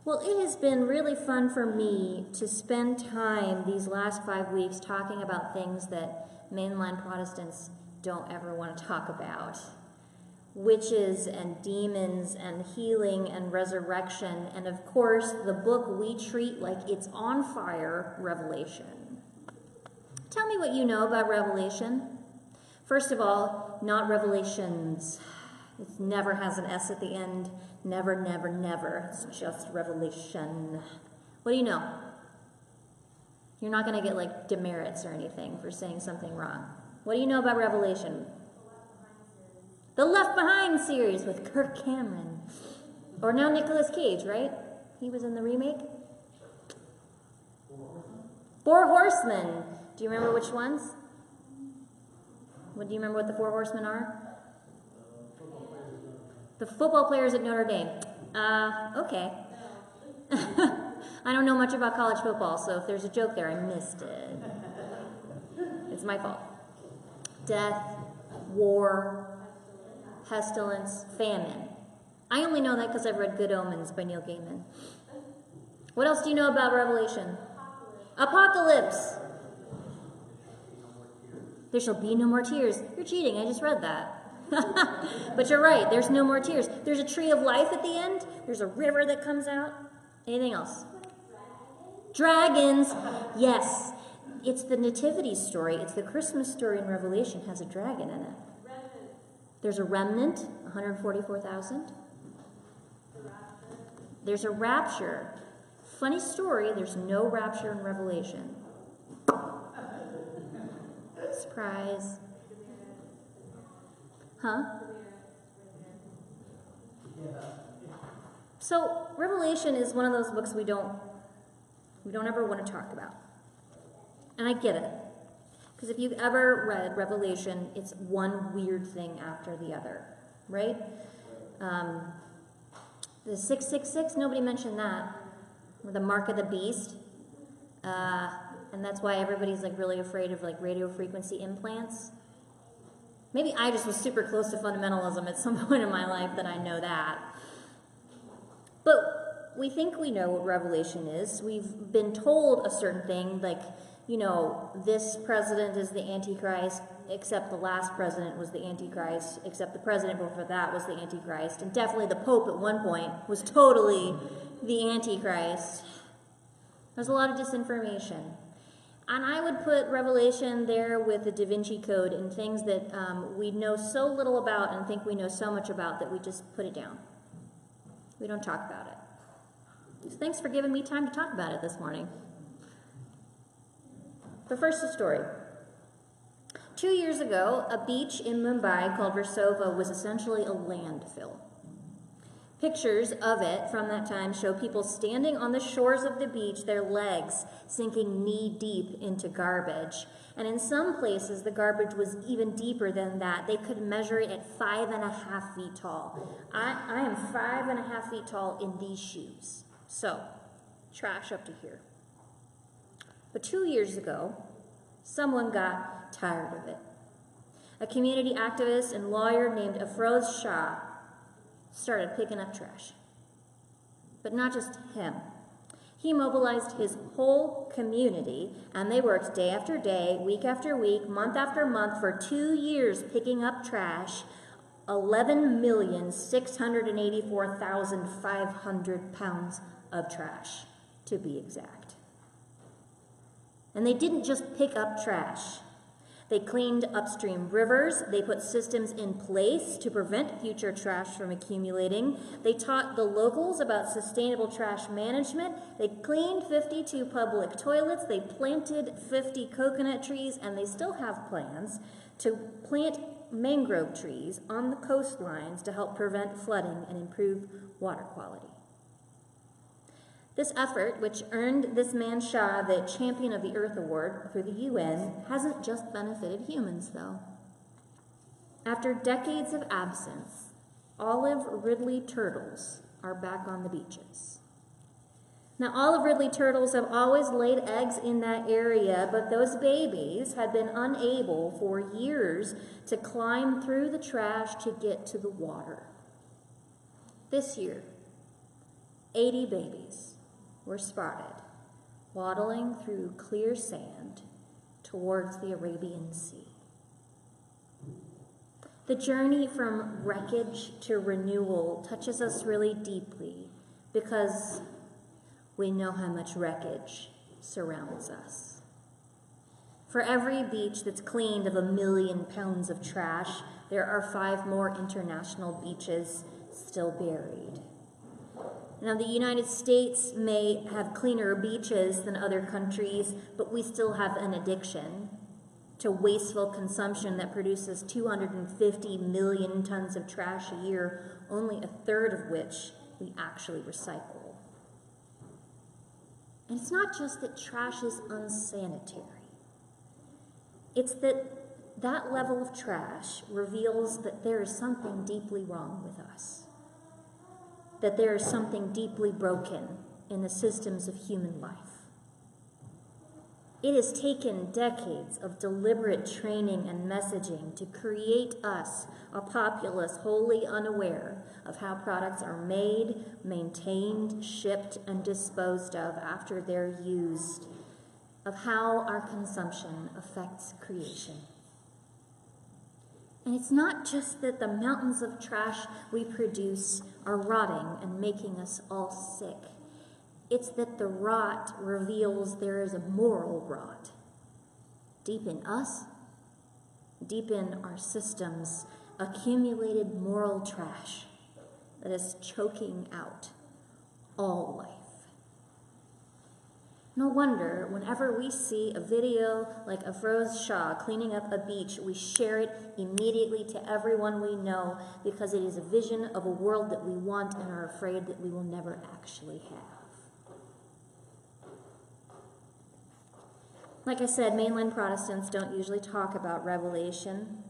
Well, it has been really fun for me to spend time these last 5 weeks talking about things that mainline Protestants don't ever want to talk about. Witches and demons and healing and resurrection, and of course, the book we treat like it's on fire, Revelation. Tell me what you know about Revelation. First of all, not Revelations. It never has an S at the end. Never, never, never. It's just Revelation. What do you know? You're not going to get like demerits or anything for saying something wrong. What do you know about Revelation? The Left Behind series with Kirk Cameron. Or now Nicolas Cage, right? He was in the remake. Four Horsemen. Do you remember which ones? Do you remember what the Four Horsemen are? The football players at Notre Dame. Okay. I don't know much about college football, so if there's a joke there, I missed it. It's my fault. Death, war, pestilence, famine. I only know that because I've read Good Omens by Neil Gaiman. What else do you know about Revelation? Apocalypse. There shall be no more tears. You're cheating, I just read that. But you're right, there's no more tears. There's a tree of life at the end. There's a river that comes out. Anything else? Dragons. Yes. It's the nativity story. It's the Christmas story in Revelation. It has a dragon in it. There's a remnant, 144,000. There's a rapture. Funny story, there's no rapture in Revelation. Surprise. Huh? So Revelation is one of those books we don't ever want to talk about. And I get it. Because if you've ever read Revelation, it's one weird thing after the other, right? The 666, nobody mentioned that. Or the mark of the beast. And that's why everybody's like really afraid of like radio frequency implants. Maybe I just was super close to fundamentalism at some point in my life that I know that. But we think we know what Revelation is. We've been told a certain thing, like, you know, this president is the Antichrist, except the last president was the Antichrist, except the president before that was the Antichrist, and definitely the Pope at one point was totally the Antichrist. There's a lot of disinformation. And I would put Revelation there with the Da Vinci Code and things that we know so little about and think we know so much about that we just put it down. We don't talk about it. So thanks for giving me time to talk about it this morning. But first, the story. 2 years ago, a beach in Mumbai called Versova was essentially a landfill. Pictures of it from that time show people standing on the shores of the beach, their legs sinking knee-deep into garbage. And in some places, the garbage was even deeper than that. They could measure it at 5.5 feet tall. I am 5.5 feet tall in these shoes. So, trash up to here. But 2 years ago, someone got tired of it. A community activist and lawyer named Afroz Shah started picking up trash. But not just him. He mobilized his whole community, and they worked day after day, week after week, month after month for 2 years picking up trash, 11,684,500 pounds of trash, to be exact. And they didn't just pick up trash. They cleaned upstream rivers. They put systems in place to prevent future trash from accumulating. They taught the locals about sustainable trash management. They cleaned 52 public toilets. They planted 50 coconut trees, and they still have plans to plant mangrove trees on the coastlines to help prevent flooding and improve water quality. This effort, which earned this man Shah the Champion of the Earth Award through the UN, hasn't just benefited humans, though. After decades of absence, olive ridley turtles are back on the beaches. Now, olive ridley turtles have always laid eggs in that area, but those babies had been unable for years to climb through the trash to get to the water. This year, 80 babies were spotted waddling through clear sand towards the Arabian Sea. The journey from wreckage to renewal touches us really deeply because we know how much wreckage surrounds us. For every beach that's cleaned of 1 million pounds of trash, there are 5 more international beaches still buried. Now, the United States may have cleaner beaches than other countries, but we still have an addiction to wasteful consumption that produces 250 million tons of trash a year, only 1/3 of which we actually recycle. And it's not just that trash is unsanitary. It's that that level of trash reveals that there is something deeply wrong with us, that there is something deeply broken in the systems of human life. It has taken decades of deliberate training and messaging to create us, a populace wholly unaware of how products are made, maintained, shipped, and disposed of after they're used, of how our consumption affects creation. And it's not just that the mountains of trash we produce are rotting and making us all sick. It's that the rot reveals there is a moral rot deep in us, deep in our systems, accumulated moral trash that is choking out all life. No wonder whenever we see a video like Afroz Shah cleaning up a beach, we share it immediately to everyone we know because it is a vision of a world that we want and are afraid that we will never actually have. Like I said, mainline Protestants don't usually talk about Revelation.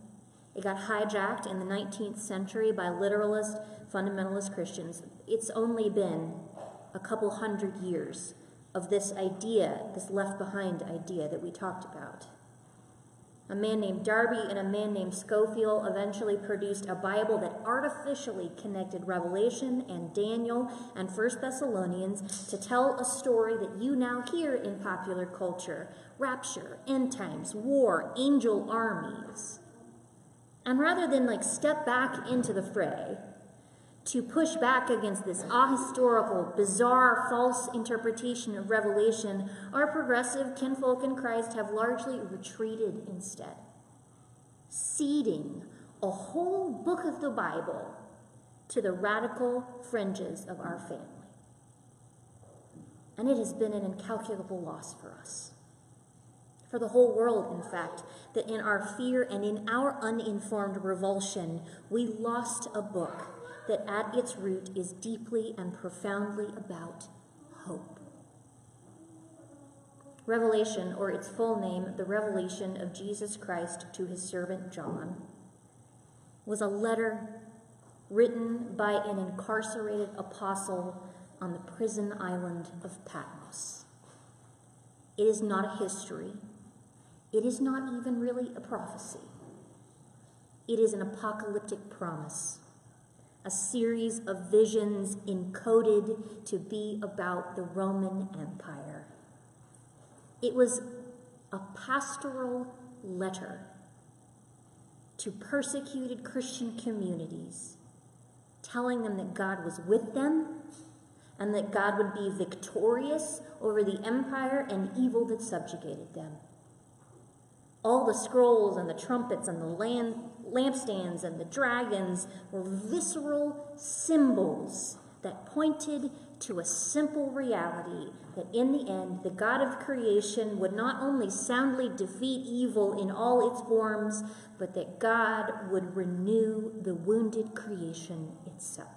It got hijacked in the 19th century by literalist, fundamentalist Christians. It's only been a couple hundred years of this idea, this left behind idea that we talked about. A man named Darby and a man named Scofield eventually produced a Bible that artificially connected Revelation and Daniel and 1 Thessalonians to tell a story that you now hear in popular culture: rapture, end times, war, angel armies. And rather than step back into the fray, to push back against this ahistorical, bizarre, false interpretation of Revelation, our progressive kinfolk in Christ have largely retreated instead, ceding a whole book of the Bible to the radical fringes of our family. And it has been an incalculable loss for us, for the whole world, in fact, that in our fear and in our uninformed revulsion, we lost a book that at its root is deeply and profoundly about hope. Revelation, or its full name, the Revelation of Jesus Christ to his servant John, was a letter written by an incarcerated apostle on the prison island of Patmos. It is not a history. It is not even really a prophecy. It is an apocalyptic promise, a series of visions encoded to be about the Roman Empire. It was a pastoral letter to persecuted Christian communities, telling them that God was with them and that God would be victorious over the empire and evil that subjugated them. All the scrolls and the trumpets and the lampstands and the dragons were visceral symbols that pointed to a simple reality that in the end, the God of creation would not only soundly defeat evil in all its forms, but that God would renew the wounded creation itself.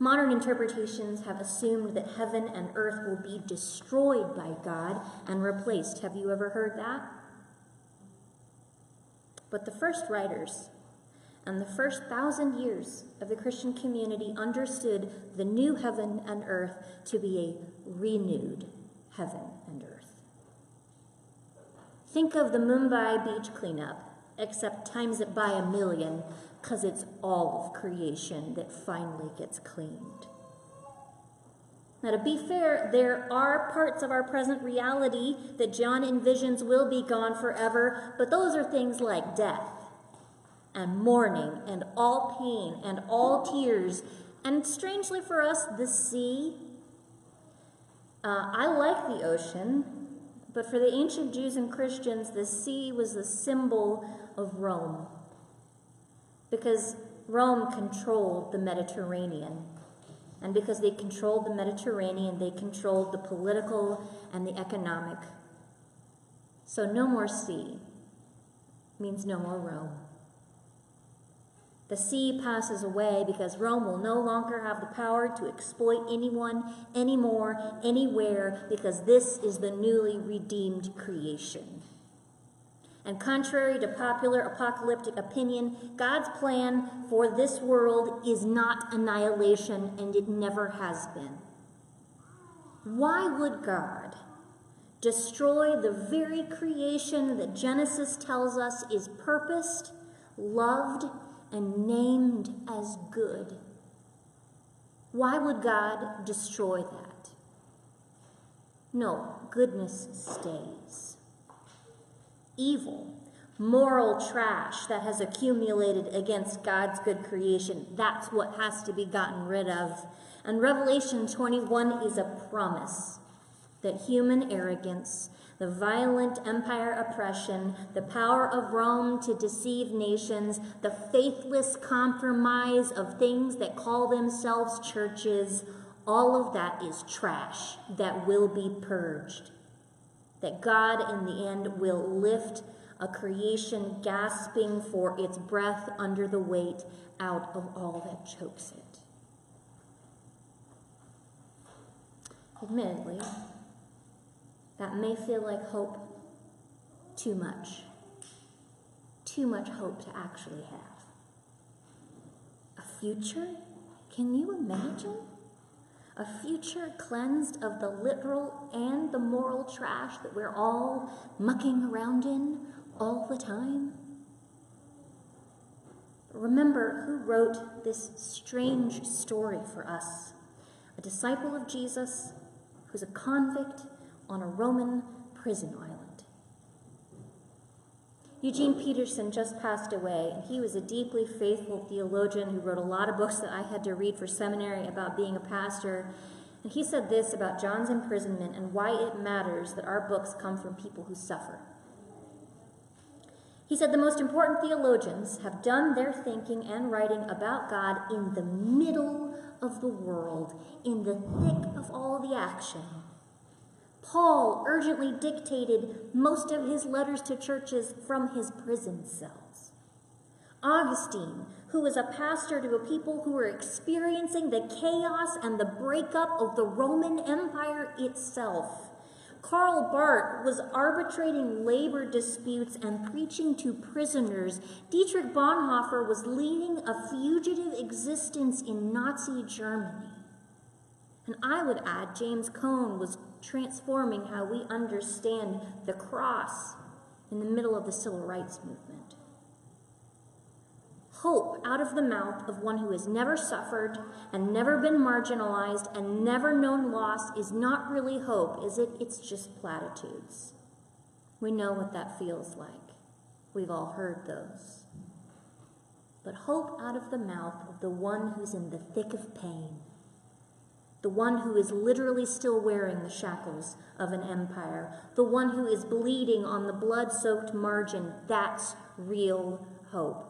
Modern interpretations have assumed that heaven and earth will be destroyed by God and replaced. Have you ever heard that? But the first writers and the first 1,000 years of the Christian community understood the new heaven and earth to be a renewed heaven and earth. Think of the Mumbai beach cleanup, except times it by 1 million, because it's all of creation that finally gets cleaned. Now, to be fair, there are parts of our present reality that John envisions will be gone forever, but those are things like death and mourning and all pain and all tears. And strangely for us, the sea. I like the ocean, but for the ancient Jews and Christians, the sea was the symbol of Rome, because Rome controlled the Mediterranean. And because they controlled the Mediterranean, they controlled the political and the economic. So no more sea means no more Rome. The sea passes away because Rome will no longer have the power to exploit anyone, anymore, anywhere, because this is the newly redeemed creation. And contrary to popular apocalyptic opinion, God's plan for this world is not annihilation, and it never has been. Why would God destroy the very creation that Genesis tells us is purposed, loved, and named as good? Why would God destroy that? No, goodness stays. Evil, moral trash that has accumulated against God's good creation, that's what has to be gotten rid of. And Revelation 21 is a promise that human arrogance, the violent empire oppression, the power of Rome to deceive nations, the faithless compromise of things that call themselves churches, all of that is trash that will be purged. That God in the end will lift a creation gasping for its breath under the weight out of all that chokes it. Admittedly, that may feel like hope too much. Too much hope to actually have. A future? Can you imagine? A future cleansed of the literal and the moral trash that we're all mucking around in all the time? Remember who wrote this strange story for us. A disciple of Jesus who's a convict on a Roman prison island. Eugene Peterson just passed away, and he was a deeply faithful theologian who wrote a lot of books that I had to read for seminary about being a pastor. And he said this about John's imprisonment and why it matters that our books come from people who suffer. He said the most important theologians have done their thinking and writing about God in the middle of the world, in the thick of all the action. Paul urgently dictated most of his letters to churches from his prison cells. Augustine, who was a pastor to a people who were experiencing the chaos and the breakup of the Roman Empire itself. Karl Barth was arbitrating labor disputes and preaching to prisoners. Dietrich Bonhoeffer was leading a fugitive existence in Nazi Germany. And I would add, James Cone was transforming how we understand the cross in the middle of the civil rights movement. Hope out of the mouth of one who has never suffered and never been marginalized and never known loss is not really hope, is it? It's just platitudes. We know what that feels like. We've all heard those. But hope out of the mouth of the one who's in the thick of pain, the one who is literally still wearing the shackles of an empire, the one who is bleeding on the blood-soaked margin, that's real hope.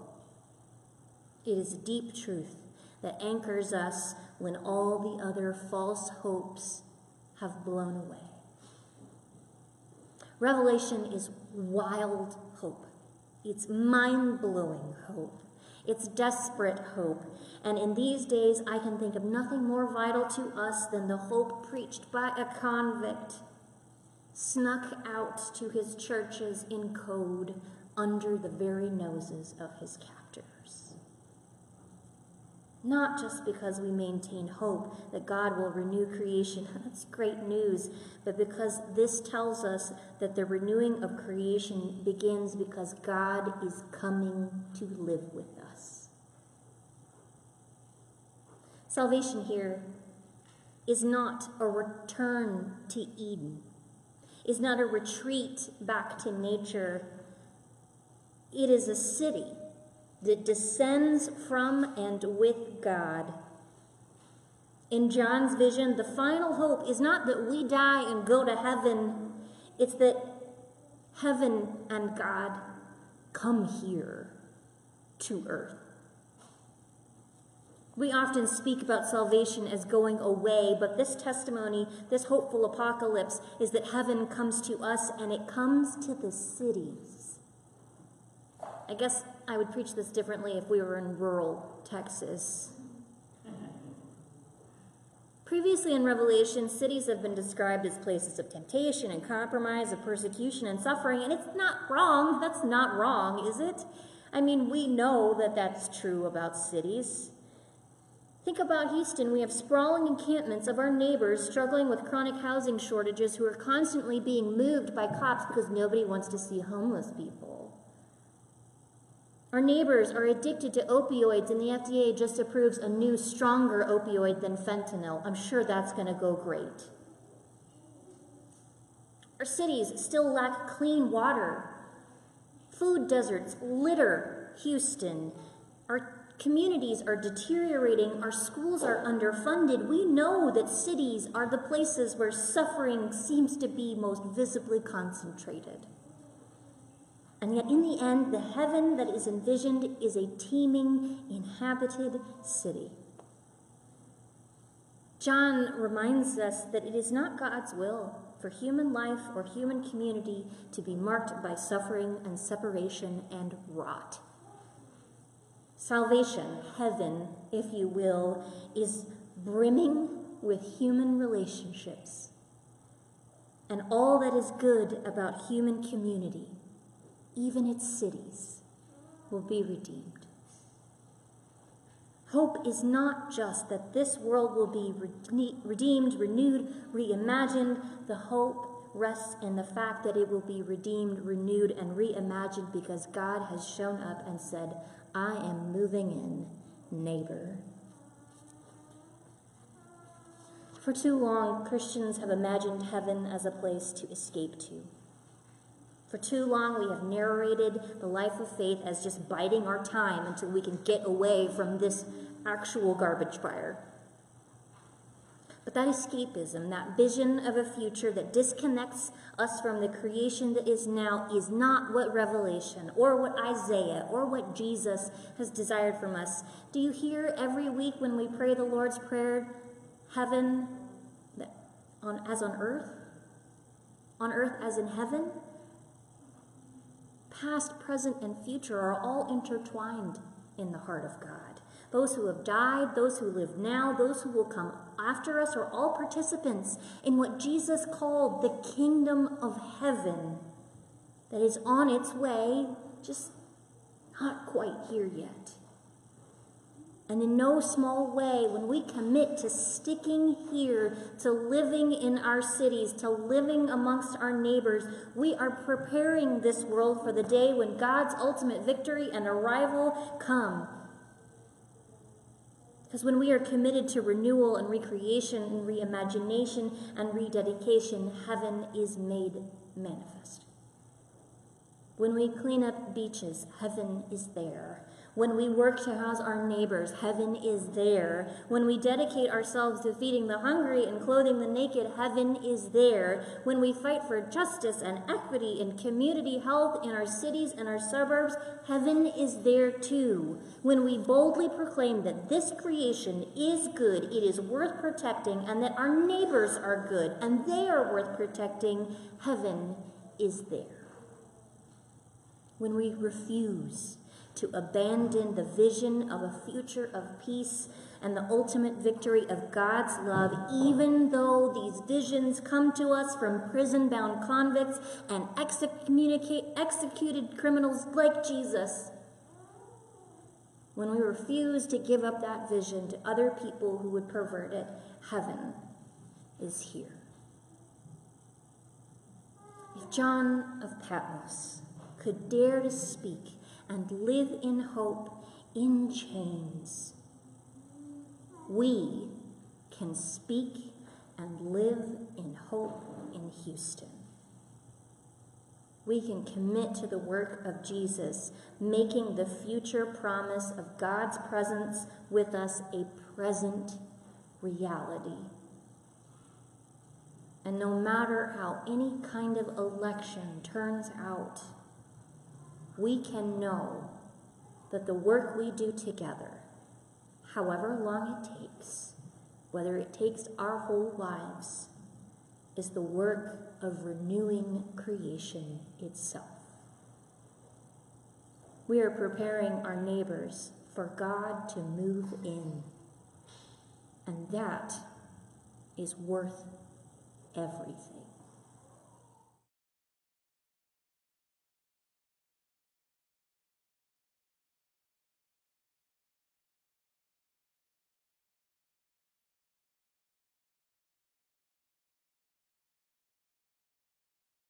It is deep truth that anchors us when all the other false hopes have blown away. Revelation is wild hope. It's mind-blowing hope. It's desperate hope. And in these days, I can think of nothing more vital to us than the hope preached by a convict, snuck out to his churches in code under the very noses of his captors. Not just because we maintain hope that God will renew creation, that's great news, but because this tells us that the renewing of creation begins because God is coming to live with us. Salvation here is not a return to Eden, is not a retreat back to nature. It is a city that descends from and with God. In John's vision, the final hope is not that we die and go to heaven. It's that heaven and God come here to earth. We often speak about salvation as going away, but this testimony, this hopeful apocalypse, is that heaven comes to us and it comes to the cities. I guess I would preach this differently if we were in rural Texas. Previously in Revelation, cities have been described as places of temptation and compromise, of persecution and suffering, and it's not wrong. That's not wrong, is it? I mean, we know that that's true about cities. Think about Houston. We have sprawling encampments of our neighbors struggling with chronic housing shortages who are constantly being moved by cops because nobody wants to see homeless people. Our neighbors are addicted to opioids, and the FDA just approves a new, stronger opioid than fentanyl. I'm sure that's going to go great. Our cities still lack clean water. Food deserts litter Houston. Our communities are deteriorating. Our schools are underfunded. We know that cities are the places where suffering seems to be most visibly concentrated. And yet, in the end, the heaven that is envisioned is a teeming, inhabited city. John reminds us that it is not God's will for human life or human community to be marked by suffering and separation and rot. Salvation, heaven, if you will, is brimming with human relationships and all that is good about human community. Even its cities will be redeemed. Hope is not just that this world will be redeemed, renewed, reimagined. The hope rests in the fact that it will be redeemed, renewed, and reimagined because God has shown up and said, I am moving in, neighbor. For too long, Christians have imagined heaven as a place to escape to. For too long, we have narrated the life of faith as just biding our time until we can get away from this actual garbage fire. But that escapism, that vision of a future that disconnects us from the creation that is now, is not what Revelation or what Isaiah or what Jesus has desired from us. Do you hear every week when we pray the Lord's Prayer, heaven as on earth as in heaven? Past, present, and future are all intertwined in the heart of God. Those who have died, those who live now, those who will come after us are all participants in what Jesus called the kingdom of heaven that is on its way, just not quite here yet. And in no small way, when we commit to sticking here, to living in our cities, to living amongst our neighbors, we are preparing this world for the day when God's ultimate victory and arrival come. Because when we are committed to renewal and recreation and reimagination and rededication, heaven is made manifest. When we clean up beaches, heaven is there. When we work to house our neighbors, heaven is there. When we dedicate ourselves to feeding the hungry and clothing the naked, heaven is there. When we fight for justice and equity and community health in our cities and our suburbs, heaven is there too. When we boldly proclaim that this creation is good, it is worth protecting, and that our neighbors are good and they are worth protecting, heaven is there. When we refuse to abandon the vision of a future of peace and the ultimate victory of God's love, even though these visions come to us from prison-bound convicts and executed criminals like Jesus. When we refuse to give up that vision to other people who would pervert it, heaven is here. If John of Patmos could dare to speak and live in hope in chains, we can speak and live in hope in Houston. We can commit to the work of Jesus, making the future promise of God's presence with us a present reality. And no matter how any kind of election turns out, we can know that the work we do together, however long it takes, whether it takes our whole lives, is the work of renewing creation itself. We are preparing our neighbors for God to move in, and that is worth everything.